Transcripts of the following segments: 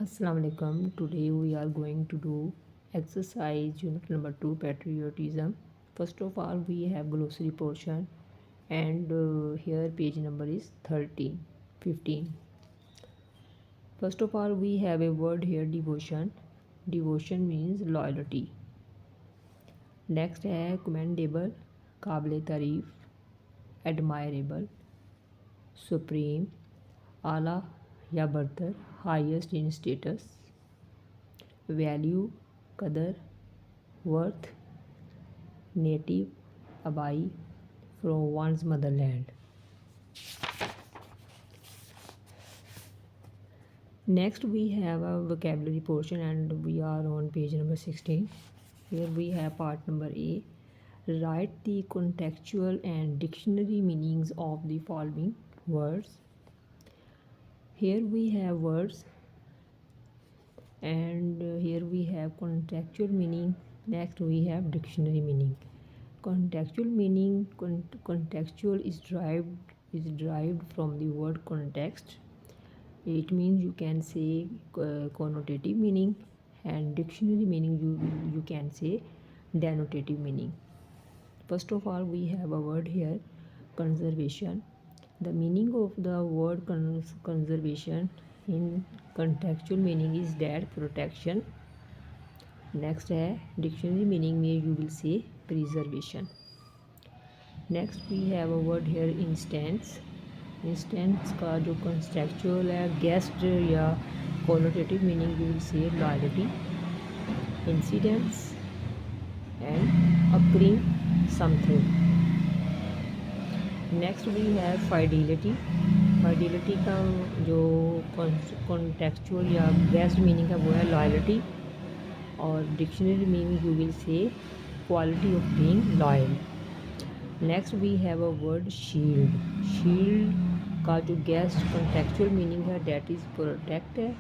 Assalamu alaikum. Today we are going to do exercise unit number 2 patriotism. First of all we have glossary portion and here page number is 13 15. First of all we have a word here devotion. Devotion means loyalty. Next है commendable, काबिल तारीफ, admirable, supreme, आला या बरतर, highest in status, value कदर, worth, native आबाई, from one's motherland. Next we have a vocabulary portion and we are on page number 16. Here we have part number A. Write the contextual and dictionary meanings of the following words. Here we have words and here we have contextual meaning. Next we have dictionary meaning. Contextual meaning, contextual is derived from the word context. It means you can say connotative meaning, and dictionary meaning you can say denotative meaning. First of all we have a word here, conservation. The meaning of the word conservation in contextual meaning is that protection. Next है dictionary meaning में you will say preservation. Next we have a word here instance. Instance का जो contextual है guessed या qualitative meaning you will say loyalty, incidents and occurring something. Next we have fidelity. Fidelity का जो contextual या guest meaning है वो है लॉयल्टी, और dictionary meaning you will say quality of being loyal. Next we have a word shield. Shield का जो guessed contextual meaning है डैट इज़ प्रोटेक्ट है,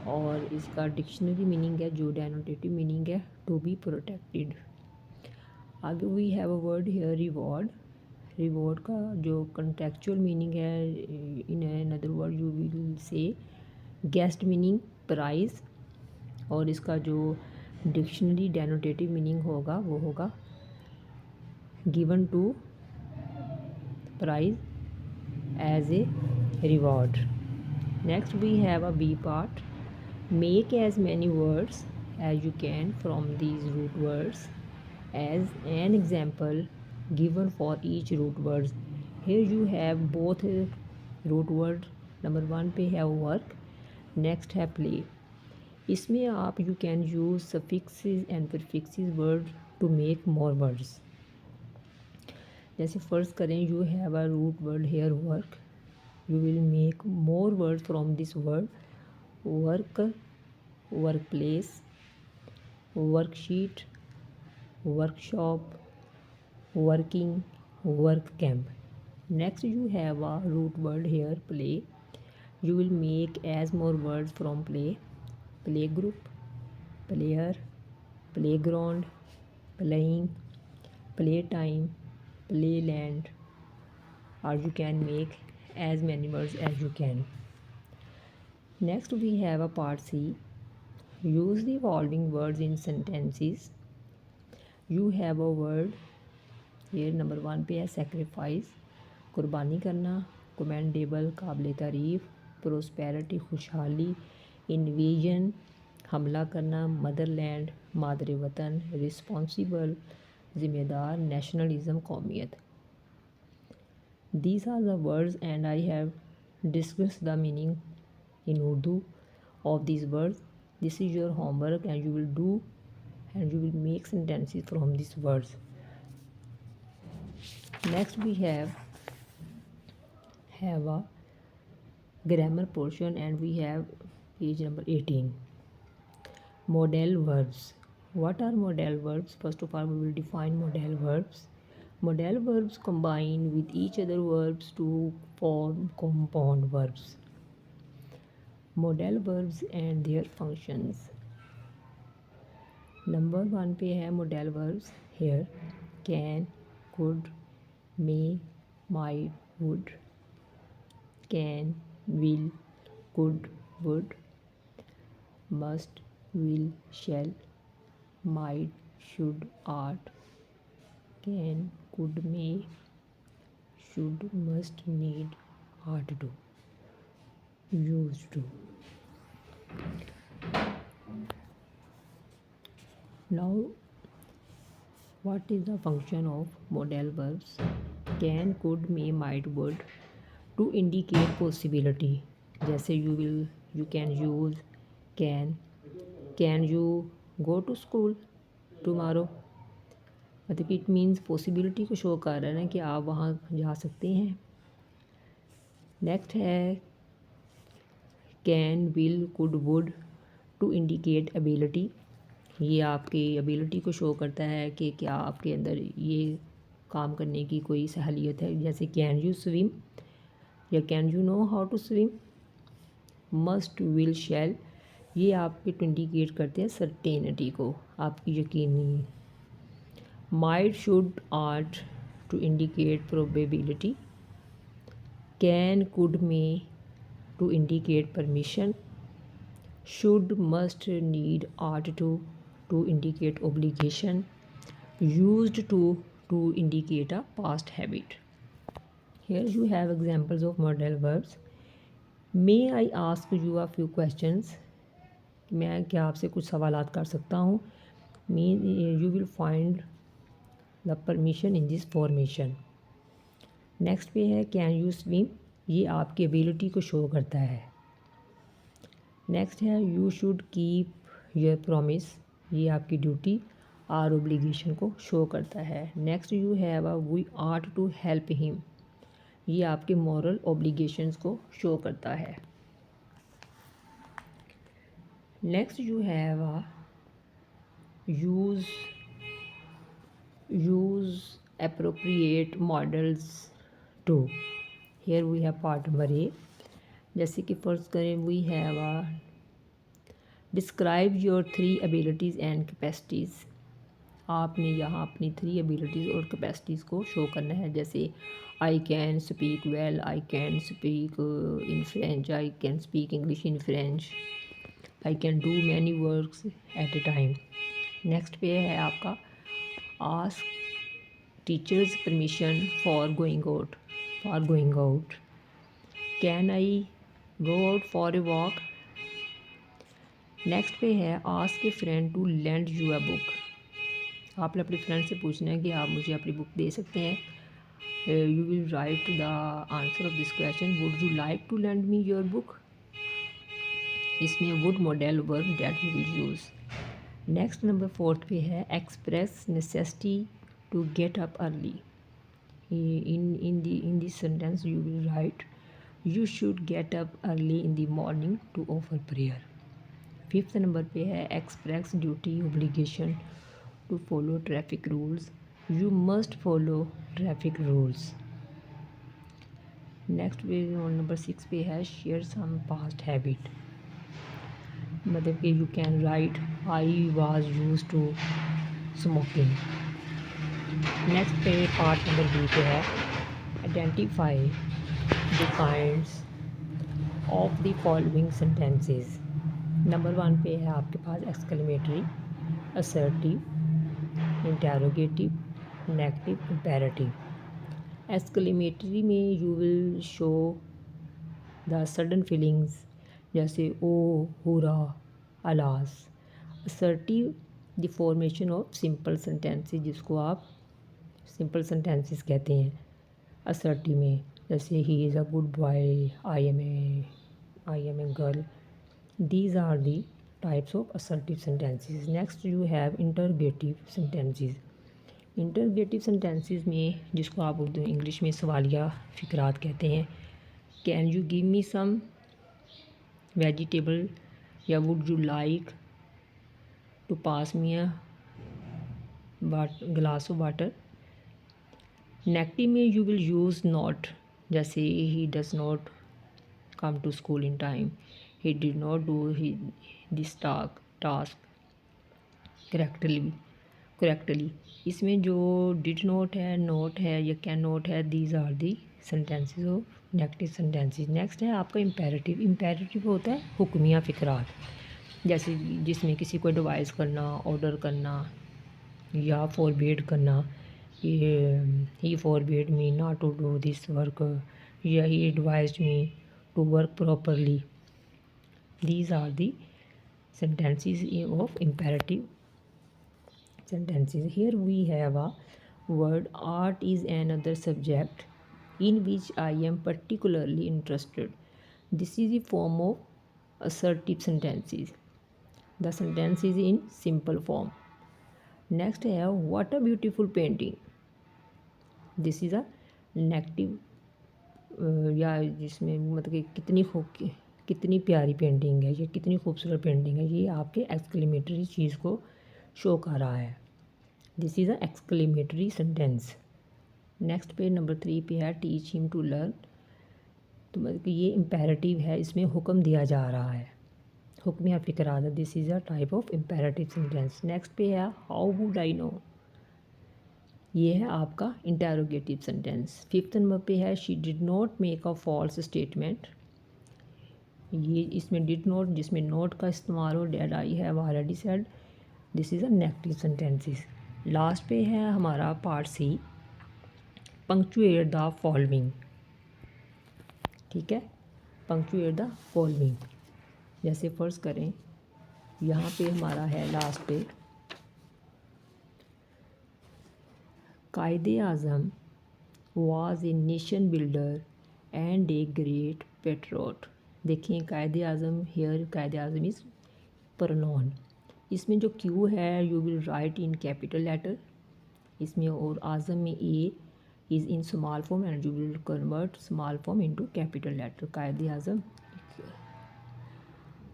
और इसका डिक्शनरी मीनिंग है जो डेनोटेटिव मीनिंग है टू बी प्रोटेक्टेड. आगे we have a word here reward. Reward का जो कंटेक्चुअल मीनिंग है in another word you will say guessed meaning prize, और इसका जो डिक्शनरी डेनोटेटिव मीनिंग होगा वो होगा given to prize as a reward. Next we have a B part. Make as many words as you can from these root words as an example given for each root words. Here you have both root word. Number 1 पे है work, next है play. इसमें आप you can use suffixes and prefixes word to make more words. जैसे first करें you have a root word here work, you will make more word from this word. Work, workplace, worksheet, workshop, working, work camp. Next you have a root word here play, you will make as more word from play. Playgroup, player, playground, playing, playtime, playland, or you can make as many words as you can. Next we have a part C. Use the following words in sentences. You have a word here. number 1 पे है sacrifice, कुर्बानी करना, commendable, काबिल तारीफ़, prosperity, खुशहाली, invasion, हमला करना, motherland, मादर वतन, responsible, जिम्मेदार, nationalism, कौमियत. These are the words and I have discussed the meaning in Urdu of these words. This is your homework and you will do and you will make sentences from these words. Next we have a grammar portion and we have page number 18. Modal verbs. What are modal verbs? First of all we will define modal verbs. Modal verbs combine with each other verbs to form compound verbs. Modal verbs and their functions. Number 1 पे है modal verbs. Here can, could, may, might, would. Can, will, could, would. must, will, shall, might, should, ought, can, could, may, should, must, need, ought to, used to. Now, what is the function of modal verbs? Can, could, may, might, would to indicate possibility. जैसे you can use can you go to school tomorrow? मतलब कि it means possibility को show कर रहा है ना कि आप वहाँ जा सकते हैं. नेक्स्ट है can, will, could, would to indicate ability. ये आपकी एबिलिटी को शो करता है कि क्या आपके अंदर ये काम करने की कोई सहलियत है. जैसे कैन यू स्विम या can you know how to swim. Must, will, shall ये आपके टू इंडिकेट करते हैं सर्टेनिटी को, आपकी यकीनी. Might, should, ought to indicate probability. Can, could, may to indicate permission. should, must, need, ought to indicate obligation. Used to indicate a past habit. Here you have examples of modal verbs. May I ask you a few questions? मैं क्या आपसे कुछ सवालात कर सकता हूँ. You will find the permission in this formation. Next पे है कैन यू स्विम. ये आपकी एबिलिटी को शो करता है. नेक्स्ट है you should keep your promise. ये आपकी ड्यूटी आर ओब्लिगेशन को शो करता है. Next you have a we ought to help him. ये आपके मॉरल ओब्लिगेशंस को शो करता है. Next you have a use appropriate models to. Here we have part number A. जैसे कि फर्स्ट करें we have a describe your 3 abilities and capacities. आपने यहाँ अपनी 3 एबिलिटीज़ और कैपेसिटीज़ को शो करना है. जैसे I can speak well, I can speak in French, I can speak English in French, I can do many works at a time. Next पे है आपका ask teacher's permission for going out. Can I go out for a walk. Next पे है ask a friend to lend you a book. आपने अपने friend से पूछना है कि आप मुझे अपनी बुक दे सकते हैं. You will write the answer of this question. Would you like to lend me your book. इसमें would modal verb that you will use. Next number 4 पे है express necessity to get up early. in this sentence you will write you should get up early in the morning to offer prayer. 5th number पे है express duty obligation to follow traffic rules. You must follow traffic rules. Next पे number 6 पे है share some past habit. मतलब कि you can write I was used to smoking. Next पे part number B पे है identify the kinds of the following sentences. Number 1 पे है आपके पास exclamatory, assertive, interrogative, negative, imperative. Exclamatory में you will show the sudden feelings जैसे oh, hurrah, alas. Assertive the formation of simple sentences जिसको आप सिंपल सेंटेंसेस कहते हैं असर्टिव में. जैसे he is a good boy, I am a girl. These are the types of assertive sentences. Next you have interrogative sentences. Interrogative sentences में जिसको आप Urdu English में सवालिया फ़िक्रात कहते हैं. Can you give me some vegetable या would you like to pass me a glass of water. Negative में यू विल यूज़ नॉट. जैसे he does not come to school in time, he did not do this task correctly. इसमें जो did not है, not है या can not है, these are the sentences of negative sentences. Next है आपका imperative. imperative होता है हुक्मिया फ़िक्रात. जैसे जिसमें किसी को एडवाइस करना, ऑर्डर करना या फॉरबिड करना। ये he forbid me not to do this work, या he advised me to work properly. These are the sentences of imperative sentences. Here we have a word art is another subject in which I am particularly interested. This is a form of assertive sentences. The sentence is in simple form. Next I have what a beautiful painting. This is a negative या जिसमें मतलब कि कितनी प्यारी painting है, ये कितनी खूबसूरत पेंटिंग है, ये आपके एक्सक्लेमेटरी चीज़ को शो कर रहा है। This is a exclamatory sentence. Next पे नंबर 3 पे है टीच हिम टू लर्न। तो मतलब कि ये इम्पेरेटिव है, इसमें हुक्म दिया जा रहा है, हुक्म या फिक्र। This is a type of imperative sentence. Next पे है हाउ वुड आई नो। ये है आपका इंटेरोगेटिव सेंटेंस। 5th नंबर पे है she did not make a false statement. ये इसमें डिड नॉट, जिसमें नॉट का इस्तेमाल हो, did I have already said, this is a negative sentences. Last पे है हमारा part C, punctuate the following. ठीक है, पंक्चुएट द फॉलोइंग। जैसे फर्ज करें यहाँ पे हमारा है लास्ट पे, कायदे आज़म was a nation builder and a great patriot। देखिए कायदे आज़म, हेयर कायदे आज़म इज़ pronoun। इसमें जो क्यू है you will write in capital letter इसमें, और आज़म में A is in small form and you will convert small form into capital letter. Quaid-e Azam,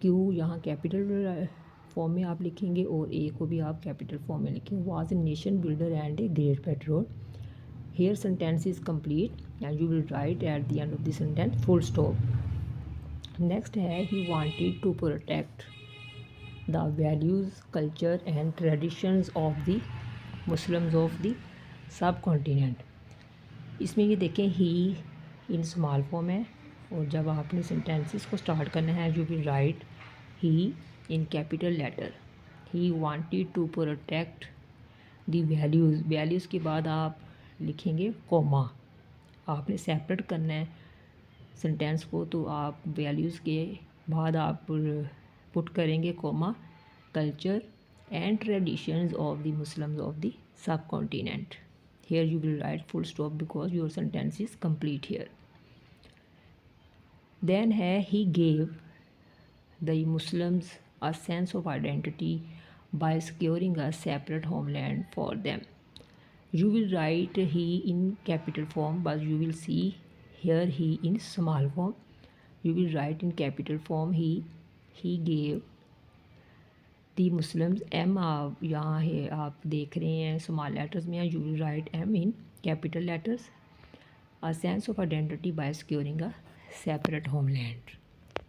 Q यहाँ कैपिटल फॉर्म में आप लिखेंगे और ए को भी आप कैपिटल फॉर्म में लिखेंगे। Was a nation builder and a great patriot. Here sentence is complete and you will write at the end of the sentence full stop. Next है he wanted to protect the values, culture and traditions of the Muslims of the subcontinent। इसमें ये देखें ही इन small form है, और जब आपने sentences को start करना है you will write he in capital letter. He wanted to protect the values, values के बाद आप लिखेंगे कॉमा। आपने सेपरेट करना है सेंटेंस को, तो आप वैल्यूज़ के बाद आप पुट करेंगे comma, culture and traditions of the Muslims of the subcontinent. Here you will write full stop because your sentence is complete here. Then है he gave the Muslims a sense of identity by securing a separate homeland for them। You will write he in capital form, but you will see here he in small form। You will write in capital form he gave the Muslims, m आप यहाँ है आप देख रहे हैं small letters में, you will write m in capital letters, a sense of identity by securing a separate homeland।